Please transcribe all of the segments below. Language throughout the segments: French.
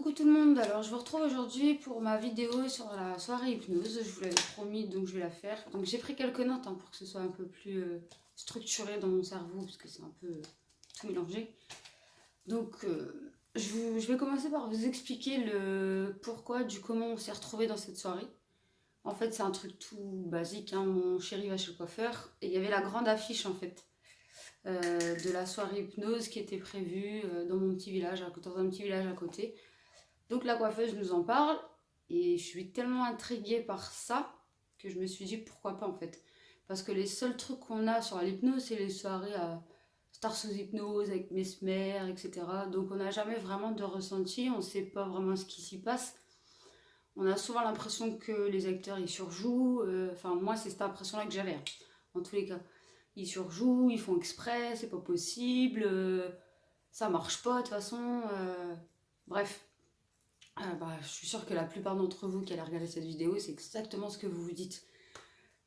Coucou tout le monde, alors je vous retrouve aujourd'hui pour ma vidéo sur la soirée hypnose. Je vous l'avais promis, donc je vais la faire. Donc j'ai pris quelques notes pour que ce soit un peu plus structuré dans mon cerveau, parce que c'est un peu tout mélangé. Donc je vais commencer par vous expliquer le pourquoi, du comment on s'est retrouvés dans cette soirée. En fait c'est un truc tout basique, mon chéri va chez le coiffeur, et il y avait la grande affiche en fait. De la soirée hypnose qui était prévue dans mon petit village, dans un petit village à côté. Donc la coiffeuse nous en parle et je suis tellement intriguée par ça que je me suis dit pourquoi pas en fait. Parce que les seuls trucs qu'on a sur l'hypnose, c'est les soirées à Star sous hypnose avec Mesmer, etc. Donc on n'a jamais vraiment de ressenti, on ne sait pas vraiment ce qui s'y passe. On a souvent l'impression que les acteurs ils surjouent, enfin moi c'est cette impression là que j'avais, en tous les cas. Ils surjouent, ils font exprès, c'est pas possible, ça marche pas de toute façon, bref. Je suis sûre que la plupart d'entre vous qui allez regarder cette vidéo, c'est exactement ce que vous vous dites.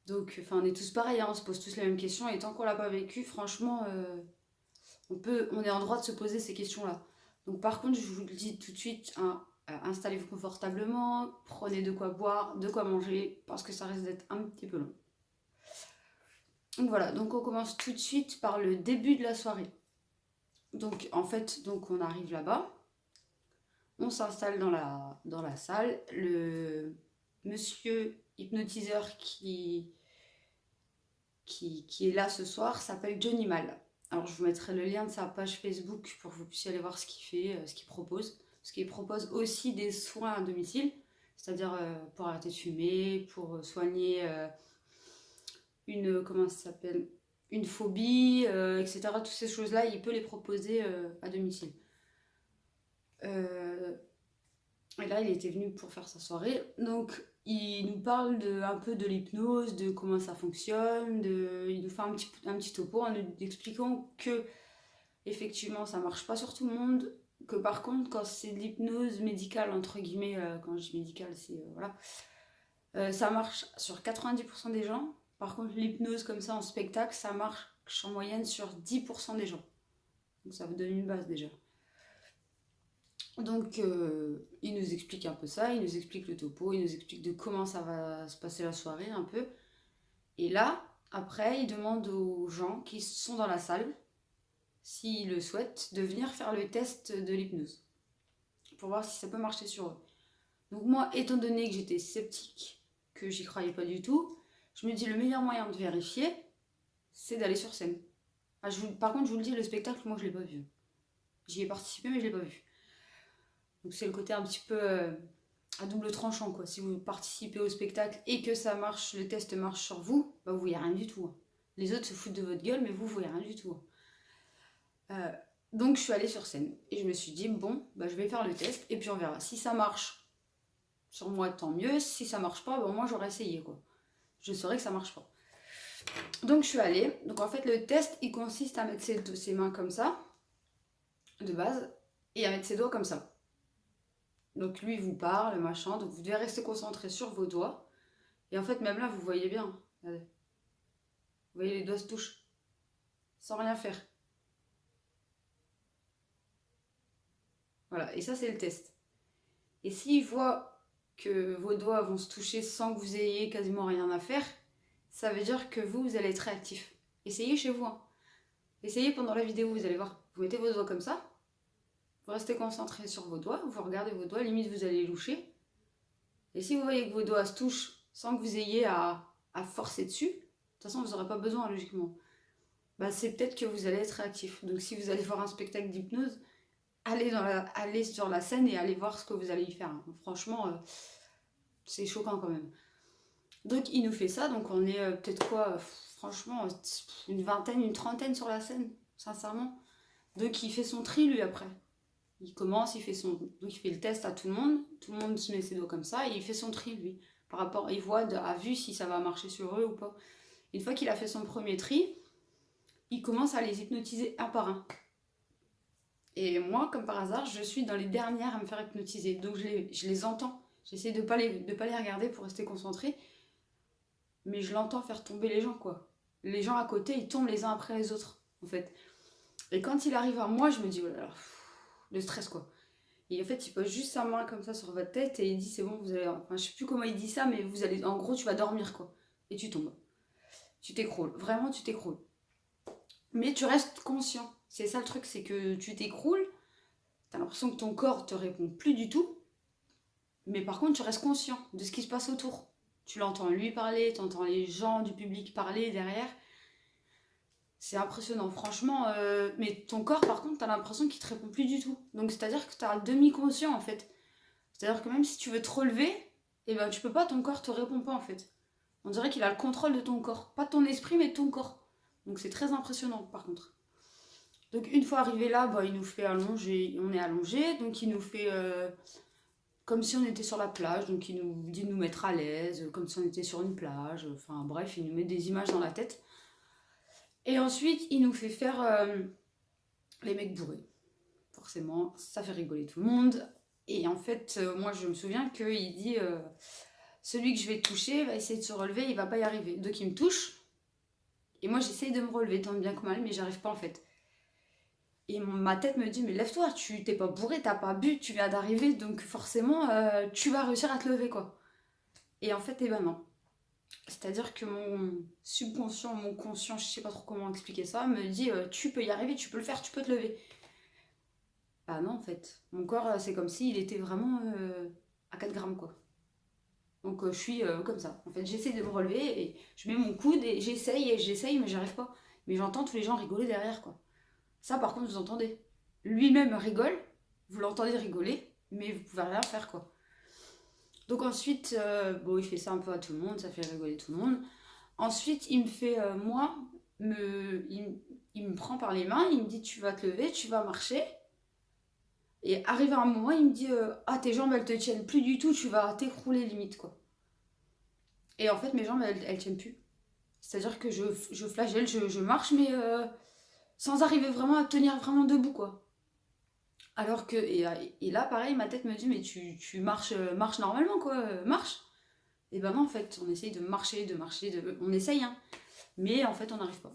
Donc, on est tous pareils, on se pose tous les mêmes questions, et tant qu'on l'a pas vécu, franchement, on est en droit de se poser ces questions-là. Donc, par contre, je vous le dis tout de suite, installez-vous confortablement, prenez de quoi boire, de quoi manger, parce que ça risque d'être un petit peu long. Donc voilà, donc on commence tout de suite par le début de la soirée. Donc, en fait, on arrive là-bas. On s'installe dans la salle. Le monsieur hypnotiseur qui est là ce soir s'appelle Johnny Mal. Alors je vous mettrai le lien de sa page Facebook pour que vous puissiez aller voir ce qu'il fait, ce qu'il propose. Parce qu'il propose aussi des soins à domicile, c'est-à-dire pour arrêter de fumer, pour soigner une phobie, etc. Toutes ces choses-là, il peut les proposer à domicile. Et là, il était venu pour faire sa soirée. Donc, il nous parle un peu de l'hypnose, de comment ça fonctionne. Il nous fait un petit topo en nous expliquant que, effectivement, ça marche pas sur tout le monde. Que par contre, quand c'est de l'hypnose médicale, entre guillemets, quand je dis médicale, c'est. Voilà. Ça marche sur 90% des gens. Par contre, l'hypnose comme ça en spectacle, ça marche en moyenne sur 10% des gens. Donc, ça vous donne une base déjà. Donc, il nous explique un peu ça, il nous explique le topo, il nous explique de comment ça va se passer la soirée un peu. Et là, après, il demande aux gens qui sont dans la salle, s'ils le souhaitent, de venir faire le test de l'hypnose, pour voir si ça peut marcher sur eux. Donc moi, étant donné que j'étais sceptique, que j'y croyais pas du tout, je me dis le meilleur moyen de vérifier, c'est d'aller sur scène. Par contre, je vous le dis, le spectacle, moi, je l'ai pas vu. J'y ai participé, mais je l'ai pas vu. Donc c'est le côté un petit peu à double tranchant quoi. Si vous participez au spectacle et que ça marche, le test marche sur vous, vous voyez rien du tout. Les autres se foutent de votre gueule, mais vous voyez rien du tout. Donc je suis allée sur scène et je me suis dit bon, je vais faire le test et puis on verra. Si ça marche sur moi, tant mieux. Si ça marche pas, moi j'aurais essayé quoi. Je saurais que ça marche pas. Donc je suis allée. Donc en fait le test il consiste à mettre ses mains comme ça, de base, et à mettre ses doigts comme ça. Donc lui il vous parle, machin, donc vous devez rester concentré sur vos doigts. Et en fait même là vous voyez bien, regardez. Vous voyez les doigts se touchent, sans rien faire. Voilà, et ça c'est le test. Et s'il voit que vos doigts vont se toucher sans que vous ayez quasiment rien à faire, ça veut dire que vous allez être réactif. Essayez chez vous. Essayez pendant la vidéo, vous allez voir. Vous mettez vos doigts comme ça, vous restez concentré sur vos doigts, vous regardez vos doigts, limite vous allez loucher. Et si vous voyez que vos doigts se touchent sans que vous ayez à forcer dessus, de toute façon vous n'aurez pas besoin logiquement, c'est peut-être que vous allez être réactif. Donc si vous allez voir un spectacle d'hypnose, allez sur la scène et allez voir ce que vous allez y faire. Franchement, c'est choquant quand même. Donc il nous fait ça, donc on est peut-être quoi, franchement, une vingtaine, une trentaine sur la scène, sincèrement. Donc il fait son tri lui après. Il commence, donc il fait le test à tout le monde se met ses doigts comme ça et il fait son tri lui. Par rapport, il voit à vue si ça va marcher sur eux ou pas. Une fois qu'il a fait son premier tri, il commence à les hypnotiser un par un. Et moi, comme par hasard, je suis dans les dernières à me faire hypnotiser. Donc je les entends. J'essaie de pas les regarder pour rester concentrée. Mais je l'entends faire tomber les gens, quoi. Les gens à côté, ils tombent les uns après les autres, en fait. Et quand il arrive à moi, je me dis, oh là là, le stress, quoi. Et en fait, il pose juste sa main comme ça sur votre tête et il dit c'est bon, vous allez. Enfin, je sais plus comment il dit ça, mais vous allez. En gros, tu vas dormir quoi. Et tu tombes. Tu t'écroules. Vraiment, tu t'écroules. Mais tu restes conscient. C'est ça le truc, c'est que tu t'écroules. T'as l'impression que ton corps te répond plus du tout. Mais par contre, tu restes conscient de ce qui se passe autour. Tu l'entends lui parler, tu entends les gens du public parler derrière. C'est impressionnant, franchement. Mais ton corps, par contre, t'as l'impression qu'il te répond plus du tout. Donc, c'est-à-dire que t'as demi-conscient, en fait. C'est-à-dire que même si tu veux te relever, eh ben, tu peux pas, ton corps te répond pas, en fait. On dirait qu'il a le contrôle de ton corps. Pas de ton esprit, mais de ton corps. Donc, c'est très impressionnant, par contre. Donc, une fois arrivé là, bah, il nous fait allonger. On est allongé, donc il nous fait... comme si on était sur la plage, donc il nous dit de nous mettre à l'aise, comme si on était sur une plage. Enfin, bref, il nous met des images dans la tête. Et ensuite, il nous fait faire les mecs bourrés. Forcément, ça fait rigoler tout le monde. Et en fait, moi, je me souviens qu'il dit celui que je vais toucher va essayer de se relever, il va pas y arriver. Donc, il me touche. Et moi, j'essaye de me relever tant bien que mal, mais j'arrive pas en fait. Et ma tête me dit mais lève-toi, tu t'es pas bourré, t'as pas bu, tu viens d'arriver, donc forcément, tu vas réussir à te lever quoi. Et en fait, eh ben non. C'est-à-dire que mon subconscient, mon conscient, je sais pas trop comment expliquer ça, me dit tu peux y arriver, tu peux le faire, tu peux te lever. Bah non, en fait. Mon corps, c'est comme s'il était vraiment à 4 grammes, quoi. Donc je suis comme ça. En fait, j'essaie de me relever et je mets mon coude et j'essaye, mais j'arrive pas. Mais j'entends tous les gens rigoler derrière, quoi. Ça, par contre, vous entendez. Lui-même rigole, vous l'entendez rigoler, mais vous pouvez rien faire, quoi. Donc ensuite, bon, il fait ça un peu à tout le monde, ça fait rigoler tout le monde. Ensuite, il me fait, il me prend par les mains, il me dit tu vas te lever, tu vas marcher. Et arrivé à un moment, il me dit ah, tes jambes elles te tiennent plus du tout, tu vas t'écrouler limite quoi. Et en fait, mes jambes elles tiennent plus. C'est-à-dire que je flagelle, je marche, mais sans arriver vraiment à tenir vraiment debout quoi. Alors que, et là pareil, ma tête me dit mais tu marches, marches normalement quoi, marche. Et ben non, en fait, on essaye de marcher, on essaye, hein, mais en fait, on n'arrive pas.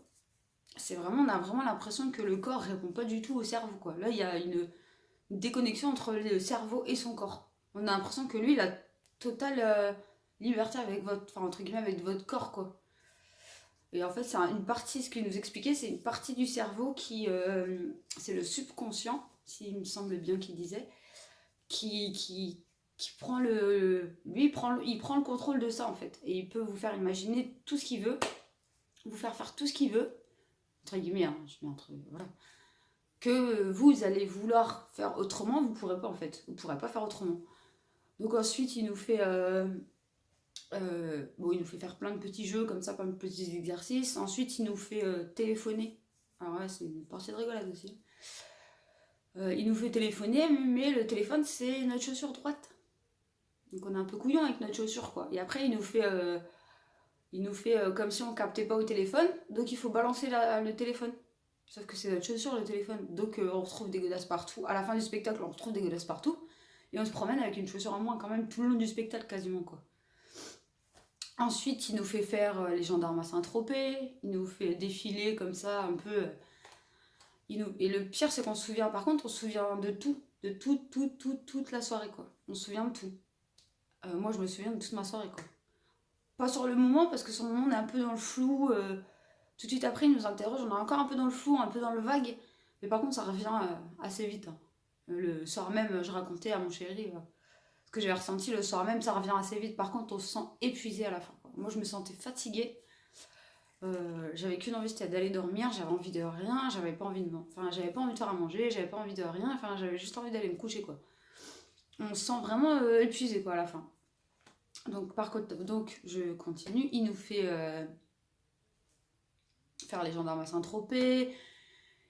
C'est vraiment, on a vraiment l'impression que le corps répond pas du tout au cerveau quoi. Là, il y a une déconnexion entre le cerveau et son corps. On a l'impression que lui, il a totale liberté avec votre, enfin entre guillemets avec votre corps quoi. Et en fait, c'est une partie, ce qu'il nous expliquait, c'est une partie du cerveau qui, c'est le subconscient, s'il me semble bien qu'il disait, qui prend lui, il prend le contrôle de ça en fait. Et il peut vous faire imaginer tout ce qu'il veut, vous faire tout ce qu'il veut, entre guillemets, hein, je mets entre, voilà, que vous allez vouloir faire autrement, vous pourrez pas en fait, vous pourrez pas faire autrement. Donc ensuite, il nous fait, bon, il nous fait faire plein de petits jeux comme ça, plein de petits exercices. Ensuite, il nous fait téléphoner. Alors ouais, c'est une partie de rigolade aussi. Il nous fait téléphoner, mais le téléphone, c'est notre chaussure droite. Donc on est un peu couillon avec notre chaussure, quoi. Et après, il nous fait comme si on captait pas au téléphone, donc il faut balancer le téléphone. Sauf que c'est notre chaussure, le téléphone. Donc on retrouve des godasses partout. À la fin du spectacle, on retrouve des godasses partout. Et on se promène avec une chaussure en moins quand même tout le long du spectacle quasiment, quoi. Ensuite, il nous fait faire les gendarmes à Saint-Tropez. Il nous fait défiler comme ça un peu. Et le pire, c'est qu'on se souvient, par contre, on se souvient de tout. De toute la soirée, quoi. On se souvient de tout. Moi, je me souviens de toute ma soirée, quoi. Pas sur le moment, parce que sur le moment, on est un peu dans le flou. Tout de suite après, il nous interroge, on est encore un peu dans le flou, un peu dans le vague. Mais par contre, ça revient assez vite, hein. Le soir même, je racontais à mon chéri ce que j'avais ressenti le soir même, ça revient assez vite. Par contre, on se sent épuisé à la fin, quoi. Moi, je me sentais fatiguée. J'avais qu'une envie, c'était d'aller dormir. J'avais envie de rien, j'avais pas envie de j'avais pas envie de faire à manger, j'avais pas envie de rien. Enfin, j'avais juste envie d'aller me coucher, quoi. On se sent vraiment épuisé, quoi, à la fin. Donc, par contre, donc je continue. Il nous fait faire les gendarmes à Saint-Tropez.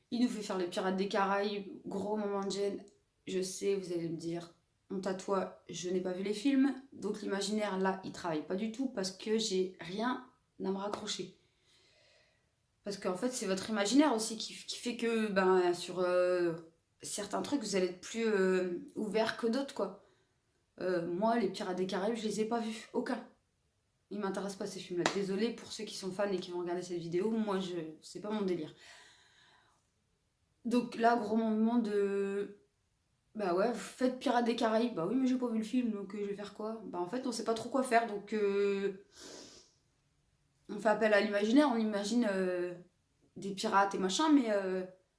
Il nous fait faire les Pirates des Caraïbes. Gros moment de gêne. Je sais, vous allez me dire, honte à toi, je n'ai pas vu les films. Donc l'imaginaire, là, il travaille pas du tout parce que j'ai rien à me raccrocher. Parce qu'en fait, c'est votre imaginaire aussi qui fait que ben, sur certains trucs, vous allez être plus ouvert que d'autres, quoi. Moi, les Pirates des Caraïbes, je les ai pas vus. Aucun. Ils m'intéressent pas ces films-là. Désolée pour ceux qui sont fans et qui vont regarder cette vidéo. Moi, c'est pas mon délire. Donc là, gros moment de Bah ouais, vous faites Pirates des Caraïbes. Bah oui, mais j'ai pas vu le film, donc je vais faire quoi? Bah en fait, on sait pas trop quoi faire, donc on fait appel à l'imaginaire, on imagine des pirates et machin, mais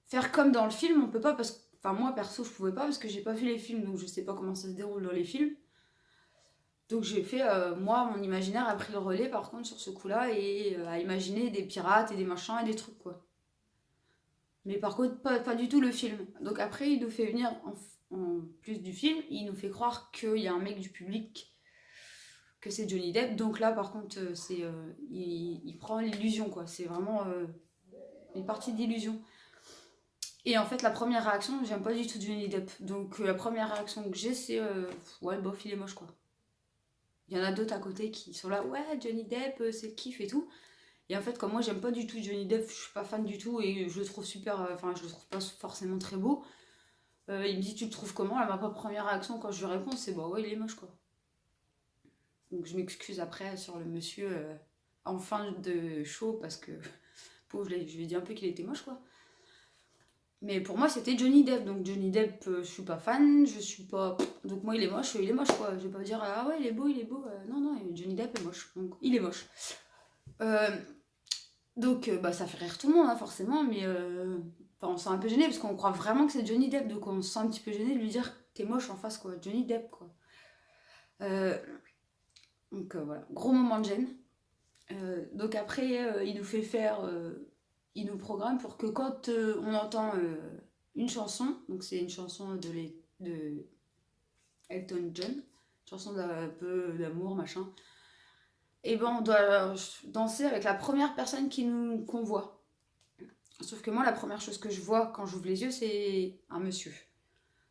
faire comme dans le film, on peut pas parce que. Enfin, moi perso, je pouvais pas parce que j'ai pas vu les films, donc je sais pas comment ça se déroule dans les films. Donc j'ai fait, moi, mon imaginaire a pris le relais par contre sur ce coup-là et a imaginé des pirates et des machins et des trucs quoi. Mais par contre, pas du tout le film. Donc après, il nous fait venir, en plus du film, il nous fait croire qu'il y a un mec du public, que c'est Johnny Depp. Donc là, par contre, il prend l'illusion quoi. C'est vraiment une partie d'illusion. Et en fait, la première réaction, j'aime pas du tout Johnny Depp. Donc la première réaction que j'ai, c'est ouais, bof, il est moche quoi. Il y en a d'autres à côté qui sont là, ouais, Johnny Depp, c'est le kiff et tout. Et en fait, comme moi, j'aime pas du tout Johnny Depp, je suis pas fan du tout et je le trouve super. Enfin, je le trouve pas forcément très beau. Il me dit, tu le trouves comment? Là, ma première réaction quand je lui réponds, c'est bah ouais, il est moche quoi. Donc je m'excuse après sur le monsieur en fin de show parce que, pauvre, je lui ai dit un peu qu'il était moche quoi. Mais pour moi, c'était Johnny Depp. Donc Johnny Depp, je suis pas fan, je suis pas. Donc moi, il est moche quoi. Je vais pas dire, ah ouais, il est beau, il est beau. Non, non, Johnny Depp est moche. Donc il est moche. Euh, donc bah, ça fait rire tout le monde, hein, forcément, mais enfin, on se sent un peu gêné parce qu'on croit vraiment que c'est Johnny Depp. Donc on se sent un petit peu gêné de lui dire, t'es moche en face quoi. Johnny Depp quoi. Euh, donc voilà, gros moment de gêne. Donc après, il nous fait faire. Il nous programme pour que quand on entend une chanson, donc c'est une chanson de Elton John, une chanson d'un peu d'amour, machin, et ben on doit danser avec la première personne qu'on voit. Sauf que moi, la première chose que je vois quand j'ouvre les yeux, c'est un monsieur.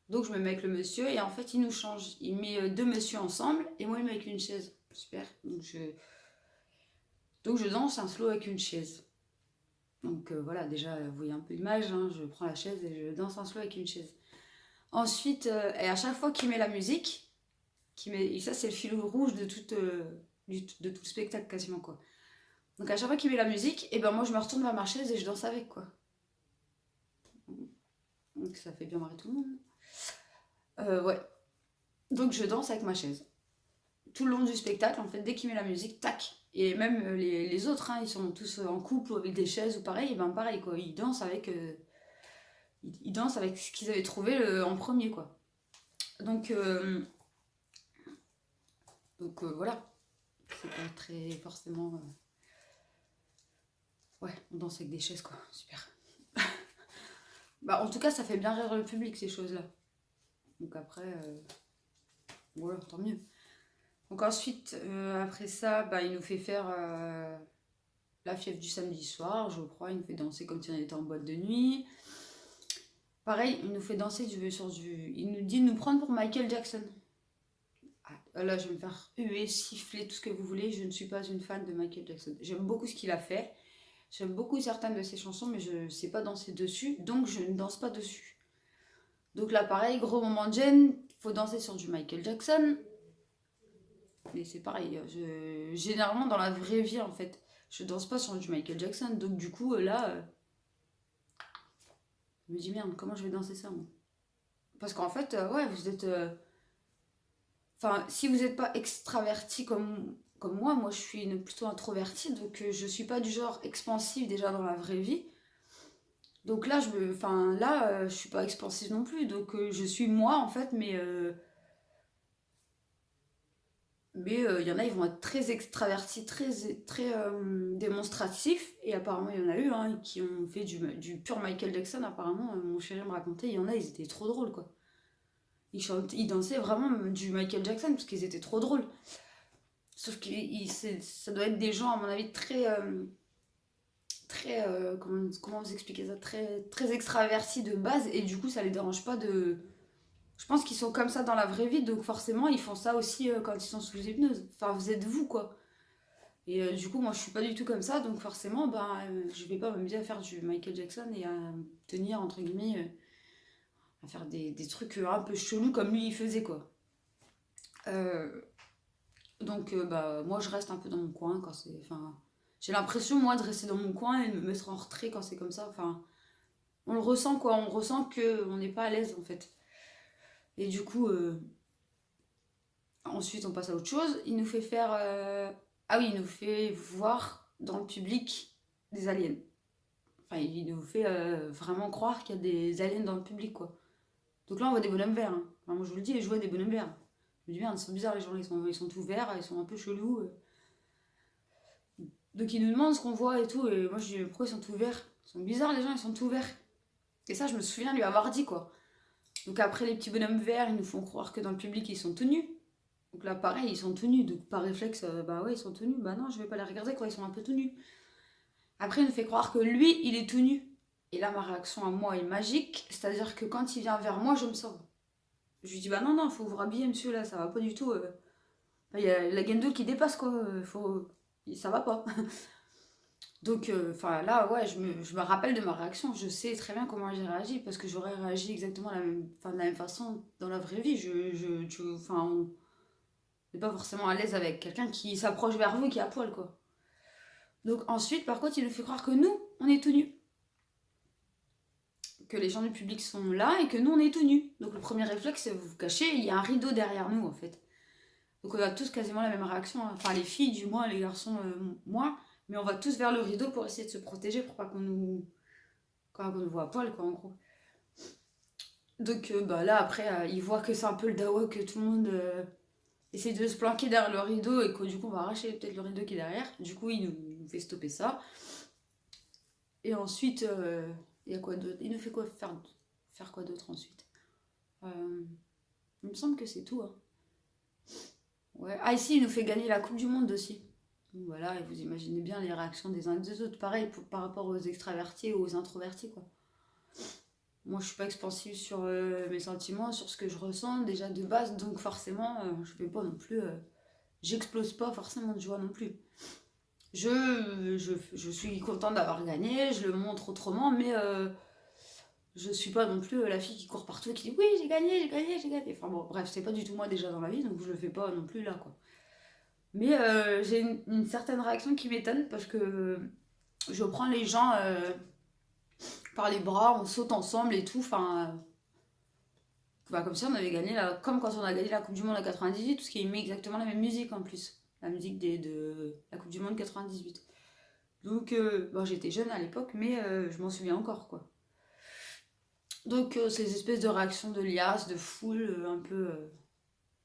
Donc je me mets avec le monsieur et en fait, il nous change. Il met deux messieurs ensemble et moi, il me met avec une chaise. Super. Donc je danse un slow avec une chaise. Donc voilà, déjà, vous voyez un peu l'image, hein, je prends la chaise et je danse un slow avec une chaise. Ensuite, et à chaque fois qu'il met la musique, et ça c'est le fil rouge de de tout le spectacle quasiment quoi. Donc à chaque fois qu'il met la musique, et ben moi je me retourne vers ma chaise et je danse avec quoi. Donc ça fait bien marrer tout le monde. Ouais. Donc je danse avec ma chaise. Tout le long du spectacle, en fait, dès qu'il met la musique, tac. Et même les autres, hein, ils sont tous en couple ou avec des chaises ou pareil, et ben pareil quoi, ils dansent avec ce qu'ils avaient trouvé en premier quoi. Donc, voilà, c'est pas très forcément. Ouais, on danse avec des chaises quoi, super. Bah, en tout cas, ça fait bien rire le public ces choses-là. Donc après, voilà, tant mieux. Donc ensuite, après ça, bah, il nous fait faire la fièvre du samedi soir, je crois. Il nous fait danser comme si on était en boîte de nuit. Pareil, il nous fait danser sur du. Il nous dit de nous prendre pour Michael Jackson. Ah, là, je vais me faire huer, siffler, tout ce que vous voulez. Je ne suis pas une fan de Michael Jackson. J'aime beaucoup ce qu'il a fait. J'aime beaucoup certaines de ses chansons, mais je ne sais pas danser dessus, donc je ne danse pas dessus. Donc là, pareil, gros moment de gêne, faut danser sur du Michael Jackson. Mais c'est pareil, généralement dans la vraie vie, en fait, je danse pas sur du Michael Jackson. Donc du coup, là, je me dis merde, comment je vais danser ça, moi? Parce qu'en fait, ouais, vous êtes. Enfin, si vous n'êtes pas extraverti comme moi je suis plutôt introvertie, donc je suis pas du genre expansive déjà dans la vraie vie. Donc là, je suis pas expansive non plus, donc je suis moi en fait, mais il y en a, ils vont être très extravertis, très démonstratifs, et apparemment il y en a eu hein, qui ont fait du pur Michael Jackson, apparemment, mon chéri me racontait, il y en a, ils étaient trop drôles quoi. Ils dansaient vraiment du Michael Jackson parce qu'ils étaient trop drôles. Sauf que ça doit être des gens, à mon avis, comment vous expliquer ça, très extravertis de base, et du coup, ça les dérange pas de. Je pense qu'ils sont comme ça dans la vraie vie, donc forcément, ils font ça aussi quand ils sont sous hypnose. Enfin, vous êtes vous, quoi. Et du coup, moi, je suis pas du tout comme ça, donc forcément, je vais pas m'amuser à faire du Michael Jackson et à tenir, entre guillemets, à faire des trucs un peu chelous comme lui, il faisait, quoi. Euh, Donc, moi, je reste un peu dans mon coin quand c'est. Enfin, j'ai l'impression, moi, de rester dans mon coin et de me mettre en retrait quand c'est comme ça. Enfin, on le ressent, quoi. On ressent qu'on n'est pas à l'aise, en fait. Et du coup, ensuite on passe à autre chose. Il nous fait faire... Ah oui, il nous fait voir dans le public des aliens. Enfin, il nous fait vraiment croire qu'il y a des aliens dans le public, quoi. Donc là, on voit des bonhommes verts. Hein. Enfin, moi, je vous le dis, je vois des bonhommes verts. Je me dis, merde, ils sont bizarres, les gens, ils sont tout verts, ils sont un peu chelous. Donc, ils nous demandent ce qu'on voit et tout. Et moi, je dis, pourquoi ils sont tout verts? Ils sont bizarres, les gens, ils sont tout verts. Et ça, je me souviens lui avoir dit, quoi. Donc, après, les petits bonhommes verts, ils nous font croire que dans le public, ils sont tout nus. Donc là, pareil, ils sont tout nus. Donc, par réflexe, bah ouais, ils sont tout nus. Bah non, je vais pas les regarder, quoi, ils sont un peu tout nus. Après, il nous fait croire que lui, il est tout nu. Et là, ma réaction à moi est magique. C'est-à-dire que quand il vient vers moi, je me sauve. Je lui dis, bah non, non, faut vous rhabiller, monsieur, là, ça va pas du tout. Il y a la guindoule qui dépasse, quoi. Ça va pas. Donc, enfin, là, ouais, je me rappelle de ma réaction. Je sais très bien comment j'ai réagi, parce que j'aurais réagi exactement de la même façon dans la vraie vie. Enfin, on n'est pas forcément à l'aise avec quelqu'un qui s'approche vers vous et qui est à poil, quoi. Donc, ensuite, par contre, il nous fait croire que nous, on est tout nus. Que les gens du public sont là et que nous, on est tout nus. Donc, le premier réflexe, c'est vous cacher, il y a un rideau derrière nous, en fait. Donc on a tous quasiment la même réaction, hein. Enfin les filles du moins, les garçons moins, mais on va tous vers le rideau pour essayer de se protéger pour pas qu'on nous voit à poil, quoi, en gros. Donc bah là après ils voient que c'est un peu le dawa, que tout le monde essaie de se planquer derrière le rideau et que du coup on va arracher peut-être le rideau qui est derrière. Du coup il nous fait stopper ça. Et ensuite il y a quoi d'autre? Il nous fait quoi faire quoi d'autre ensuite? Il me semble que c'est tout, hein. Ouais. Ah, ici, il nous fait gagner la Coupe du Monde aussi. Donc voilà, et vous imaginez bien les réactions des uns et des autres. Pareil par rapport aux extravertis ou aux introvertis, quoi. Moi, je suis pas expansive sur mes sentiments, sur ce que je ressens déjà de base, donc forcément, je vais pas non plus. J'explose pas forcément de joie non plus. Je suis contente d'avoir gagné, je le montre autrement, mais je suis pas non plus la fille qui court partout et qui dit oui, j'ai gagné, j'ai gagné, j'ai gagné. Enfin bon, bref, c'est pas du tout moi déjà dans la vie, donc je le fais pas non plus là, quoi. Mais j'ai une certaine réaction qui m'étonne parce que je prends les gens par les bras, on saute ensemble et tout. Enfin, bah, comme si on avait gagné, comme quand on a gagné la Coupe du Monde en 98, parce qu'il met exactement la même musique en plus. La musique de la Coupe du Monde 98. Donc, bon, j'étais jeune à l'époque, mais je m'en souviens encore, quoi. Donc, ces espèces de réactions de liasse, de foule, un peu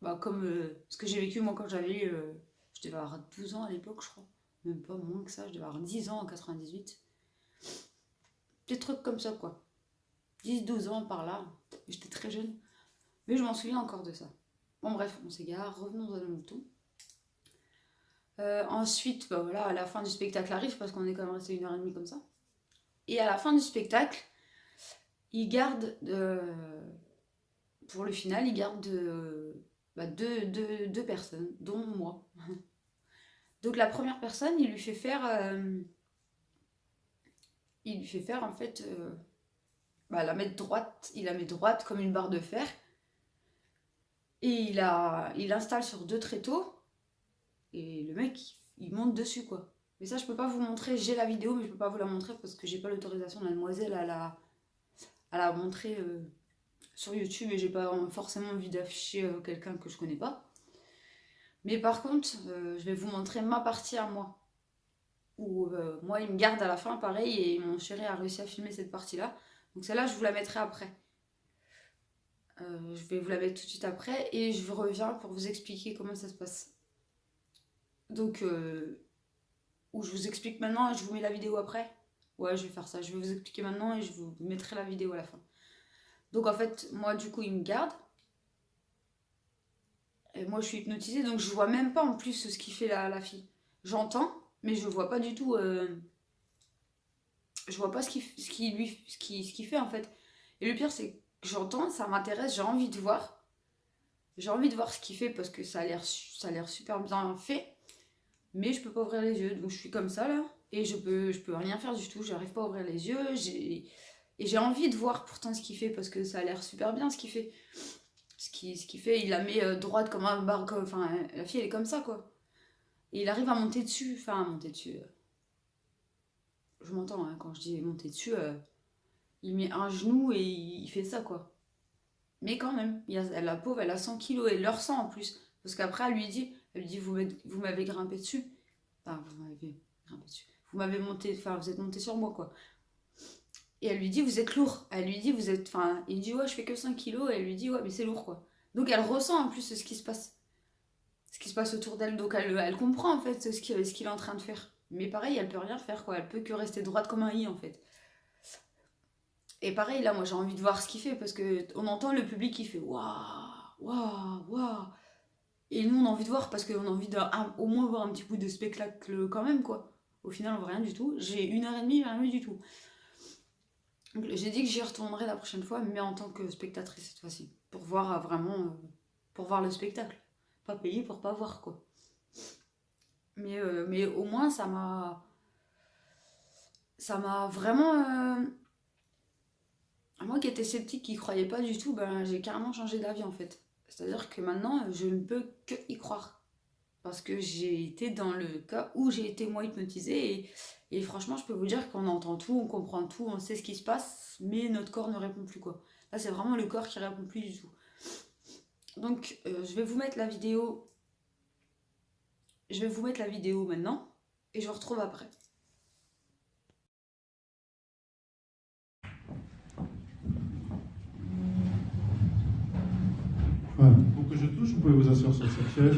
bah, comme ce que j'ai vécu moi quand je devais avoir 12 ans à l'époque, je crois. Même pas moins que ça, je devais avoir 10 ans en 98. Des trucs comme ça, quoi. 10 12 ans par là. J'étais très jeune. Mais je m'en souviens encore de ça. Bon, bref, on s'égare. Revenons à nos moutons. Ensuite, bah voilà, à la fin du spectacle arrive parce qu'on est quand même resté 1h30 comme ça. Et à la fin du spectacle, il garde, pour le final, il garde bah, deux personnes, dont moi. Donc la première personne, il lui fait faire en fait, bah, il la met droite comme une barre de fer. Et il l'installe sur 2 tréteaux. Et le mec, il monte dessus, quoi. Mais ça, je peux pas vous montrer. J'ai la vidéo, mais je peux pas vous la montrer parce que j'ai pas l'autorisation de la demoiselle à la montrer sur YouTube. Et j'ai pas forcément envie d'afficher quelqu'un que je connais pas. Mais par contre, je vais vous montrer ma partie à moi. Où moi, il me garde à la fin, pareil. Et mon chéri a réussi à filmer cette partie-là. Donc celle-là, je vous la mettrai après. Je vais vous la mettre tout de suite après. Et je reviens pour vous expliquer comment ça se passe. Donc, où je vous explique maintenant et je vous mets la vidéo après. Ouais, je vais faire ça. Je vais vous expliquer maintenant et je vous mettrai la vidéo à la fin. Donc, en fait, moi, du coup, il me garde. Et moi, je suis hypnotisée, donc je vois même pas en plus ce qu'il fait la fille. J'entends, mais je vois pas du tout. Je vois pas ce qu'il fait en fait. Et le pire, c'est que j'entends, ça m'intéresse, j'ai envie de voir. J'ai envie de voir ce qu'il fait parce que ça a l'air super bien fait. Mais je peux pas ouvrir les yeux, donc je suis comme ça là. Et je peux rien faire du tout, j'arrive pas à ouvrir les yeux. Et j'ai envie de voir pourtant ce qu'il fait parce que ça a l'air super bien ce qu'il fait. Ce qu'il fait, il la met droite comme un bar. Enfin, la fille elle est comme ça quoi. Et il arrive à monter dessus. Enfin, à monter dessus. Je m'entends hein, quand je dis monter dessus. Il met un genou et il fait ça quoi. Mais quand même, la pauvre, elle a 100 kilos et elle le ressent en plus. Parce qu'après, elle lui dit, vous m'avez grimpé dessus. Enfin, vous m'avez grimpé dessus. Vous m'avez monté, enfin, vous êtes monté sur moi, quoi. Et elle lui dit, vous êtes lourd. Elle lui dit, vous êtes, enfin, il dit, ouais, je fais que 5 kilos. Et elle lui dit, ouais, mais c'est lourd, quoi. Donc elle ressent en plus ce qui se passe. Ce qui se passe autour d'elle. Donc elle comprend, en fait, ce qu'il est en train de faire. Mais pareil, elle peut rien faire, quoi. Elle peut que rester droite comme un i, en fait. Et pareil, là, moi, j'ai envie de voir ce qu'il fait. Parce qu'on entend le public qui fait, waouh, waouh, waouh. Et nous, on a envie de voir parce qu'on a envie au moins voir un petit bout de spectacle quand même, quoi. Au final, on voit rien du tout. J'ai 1h30, rien vu du tout. Donc, j'ai dit que j'y retournerai la prochaine fois, mais en tant que spectatrice cette fois-ci. Pour voir vraiment, pour voir le spectacle. Pas payer pour pas voir, quoi. Mais au moins, ça m'a vraiment... moi qui étais sceptique, qui croyais pas du tout, ben, j'ai carrément changé d'avis, en fait. C'est-à-dire que maintenant, je ne peux que y croire. Parce que j'ai été dans le cas où j'ai été moi hypnotisée et franchement je peux vous dire qu'on entend tout, on comprend tout, on sait ce qui se passe, mais notre corps ne répond plus, quoi. Là c'est vraiment le corps qui répond plus du tout. Donc je vais vous mettre la vidéo. Je vais vous mettre la vidéo maintenant et je vous retrouve après. Voilà. Pour que je touche, vous pouvez vous asseoir sur cette chaise.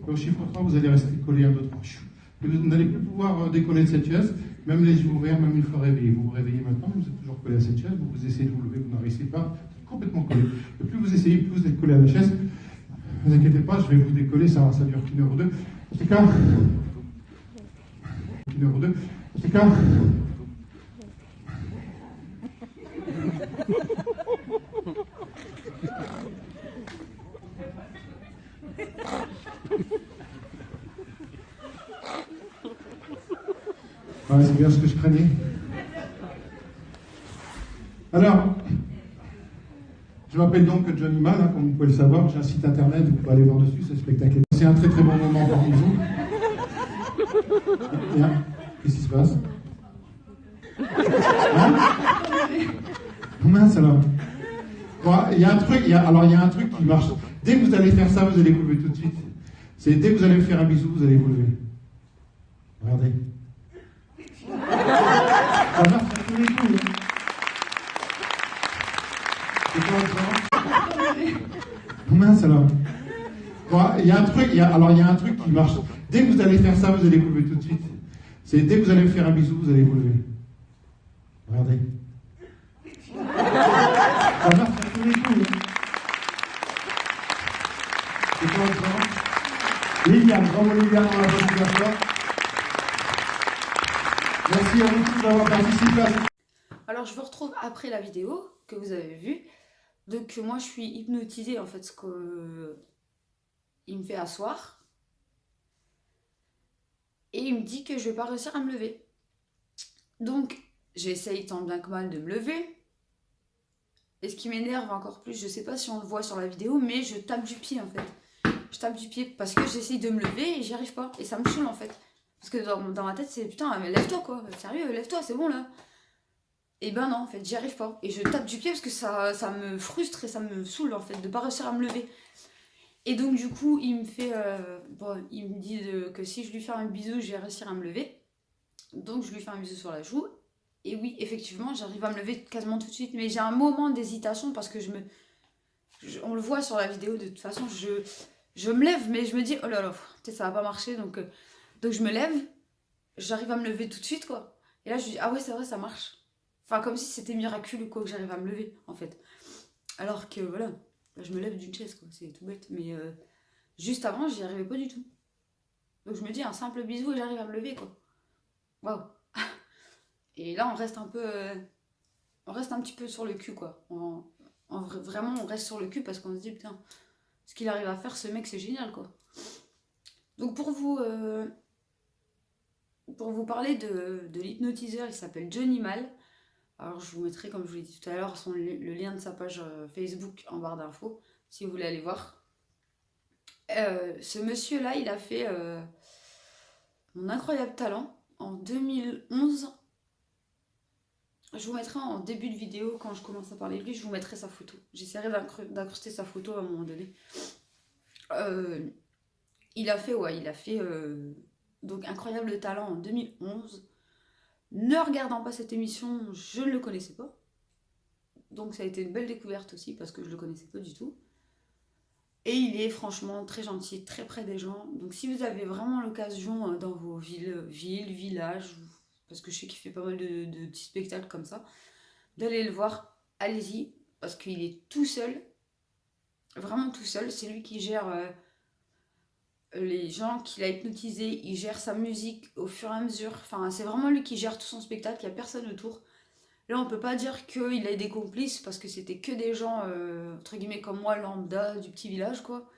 Et au chiffre 3, vous allez rester collé un peu trop. Vous n'allez plus pouvoir décoller de cette chaise, même les yeux ouverts, même une fois réveillé. Vous vous réveillez maintenant, vous êtes toujours collé à cette chaise, vous essayez de vous lever, vous n'en réussissez pas, vous êtes complètement collé. Et plus vous essayez, plus vous êtes collé à la chaise. Ne vous inquiétez pas, je vais vous décoller, ça dure qu'une heure ou deux. En tout cas, une heure ou deux. En tout cas, ouais, c'est bien ce que je craignais. Alors, je m'appelle donc Johnny Mal, hein, comme vous pouvez le savoir. J'ai un site internet, vous pouvez aller voir dessus, ce spectacle. C'est un très très bon moment parmi vous. Qu'est-ce qui se passe? Hein? Mince alors. Bon, il y a un truc qui marche. Dès que vous allez faire ça, vous allez vous lever tout de suite. C'est dès que vous allez me faire un bisou, vous allez vous lever. Regardez. Ça marche à tous les coups. Hein. C'est quoi ça? Mince alors. Bon, il y a un truc qui marche. Dès que vous allez faire ça, vous allez vous lever tout de suite. C'est dès que vous allez me faire un bisou, vous allez vous lever. Regardez. Ça marche à tous les coups. Hein. C'est quoi ça? Liliane, bravo Liliane, on la bonne d'accord. Merci à vous tous d'avoir participé à cette... Alors je vous retrouve après la vidéo que vous avez vue. Donc moi je suis hypnotisée en fait, ce que il me fait asseoir. Et il me dit que je vais pas réussir à me lever. Donc j'essaye tant bien que mal de me lever. Et ce qui m'énerve encore plus, je sais pas si on le voit sur la vidéo, mais je tape du pied en fait. Je tape du pied parce que j'essaye de me lever et j'y arrive pas. Et ça me saoule en fait. Parce que dans ma tête c'est putain, lève-toi quoi, sérieux, lève-toi, c'est bon là. Et ben non, en fait, j'y arrive pas. Et je tape du pied parce que ça me frustre et ça me saoule en fait de pas réussir à me lever. Et donc du coup, il me dit que si je lui fais un bisou, je vais réussir à me lever. Donc je lui fais un bisou sur la joue. Et oui, effectivement, j'arrive à me lever quasiment tout de suite. Mais j'ai un moment d'hésitation parce que on le voit sur la vidéo de toute façon, je me lève, mais je me dis, oh là là, peut-être ça va pas marcher. Donc je me lève, j'arrive à me lever tout de suite, quoi. Et là, je dis, ah ouais, c'est vrai, ça marche. Enfin, comme si c'était miraculeux, quoi, que j'arrive à me lever, en fait. Alors que, voilà, là, je me lève d'une chaise, quoi, c'est tout bête. Mais juste avant, j'y arrivais pas du tout. Donc je me dis, un simple bisou et j'arrive à me lever, quoi. Waouh. Et là, on reste un petit peu sur le cul, quoi. Vraiment, on reste sur le cul parce qu'on se dit, putain, ce qu'il arrive à faire, ce mec, c'est génial, quoi. Donc pour vous parler de l'hypnotiseur, il s'appelle Johnny Mal. Alors je vous mettrai, comme je vous l'ai dit tout à l'heure, le lien de sa page Facebook en barre d'infos, si vous voulez aller voir. Ce monsieur-là, il a fait Mon incroyable talent en 2011. Je vous mettrai en début de vidéo, quand je commence à parler de lui, je vous mettrai sa photo. J'essaierai d'incruster sa photo à un moment donné. Il a fait, donc Incroyable Talent en 2011. Ne regardant pas cette émission, je ne le connaissais pas. Donc ça a été une belle découverte aussi parce que je le connaissais pas du tout. Et il est franchement très gentil, très près des gens. Donc si vous avez vraiment l'occasion dans vos villages, parce que je sais qu'il fait pas mal de petits spectacles comme ça, d'aller le voir, allez-y, parce qu'il est tout seul, vraiment tout seul. C'est lui qui gère les gens qu'il a hypnotisés, il gère sa musique au fur et à mesure. Enfin, c'est vraiment lui qui gère tout son spectacle, il n'y a personne autour. Là, on peut pas dire qu'il a des complices parce que c'était que des gens, entre guillemets, comme moi, lambda, du petit village, quoi.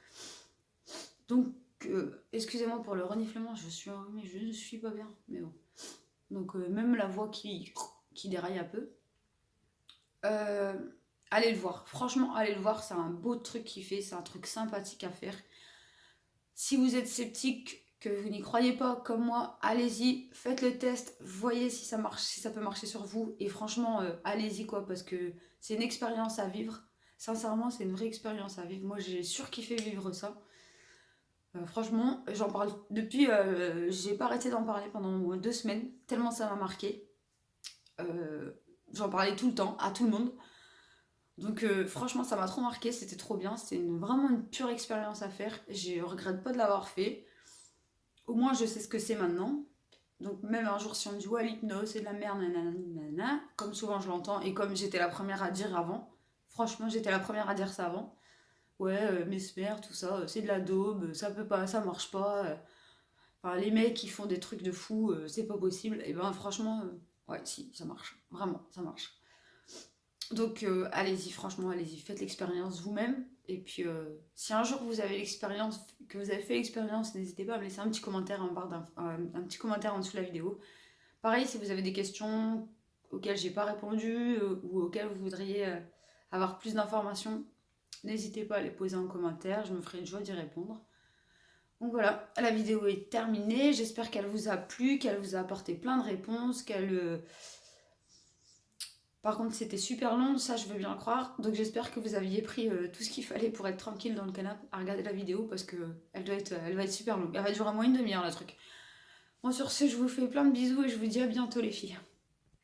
Donc, excusez-moi pour le reniflement, mais je ne suis pas bien, mais bon. Donc, même la voix qui déraille un peu. Allez le voir, franchement, allez le voir, c'est un beau truc qu'il fait, c'est un truc sympathique à faire. Si vous êtes sceptique, que vous n'y croyez pas comme moi, allez-y, faites le test, voyez si ça marche, si ça peut marcher sur vous. Et franchement, allez-y quoi, parce que c'est une expérience à vivre. Sincèrement, c'est une vraie expérience à vivre. Moi, j'ai surkiffé vivre ça. Franchement, j'en parle depuis. J'ai pas arrêté d'en parler pendant 2 semaines, tellement ça m'a marqué. J'en parlais tout le temps, à tout le monde. Donc franchement ça m'a trop marqué, c'était trop bien, c'était vraiment une pure expérience à faire, je regrette pas de l'avoir fait, au moins je sais ce que c'est maintenant. Donc même un jour si on me dit ouais l'hypnose c'est de la merde, nanana, comme souvent je l'entends et comme j'étais la première à dire avant, franchement j'étais la première à dire ça avant, ouais mesmer tout ça c'est de la daube, ça peut pas, ça marche pas, enfin, les mecs qui font des trucs de fou, c'est pas possible, et ben franchement ouais si ça marche, vraiment ça marche. Donc allez-y, franchement, allez-y, faites l'expérience vous-même. Et puis si un jour vous avez l'expérience, que vous avez fait l'expérience, n'hésitez pas à me laisser un petit commentaire un petit commentaire en dessous de la vidéo. Pareil, si vous avez des questions auxquelles j'ai pas répondu ou auxquelles vous voudriez avoir plus d'informations, n'hésitez pas à les poser en commentaire, je me ferai une joie d'y répondre. Donc voilà, la vidéo est terminée, j'espère qu'elle vous a plu, qu'elle vous a apporté plein de réponses, qu'elle... Par contre, c'était super long, ça je veux bien le croire. Donc j'espère que vous aviez pris tout ce qu'il fallait pour être tranquille dans le canapé à regarder la vidéo parce que elle va être super longue. Elle va durer au moins une demi-heure, le truc. Bon, sur ce, je vous fais plein de bisous et je vous dis à bientôt les filles.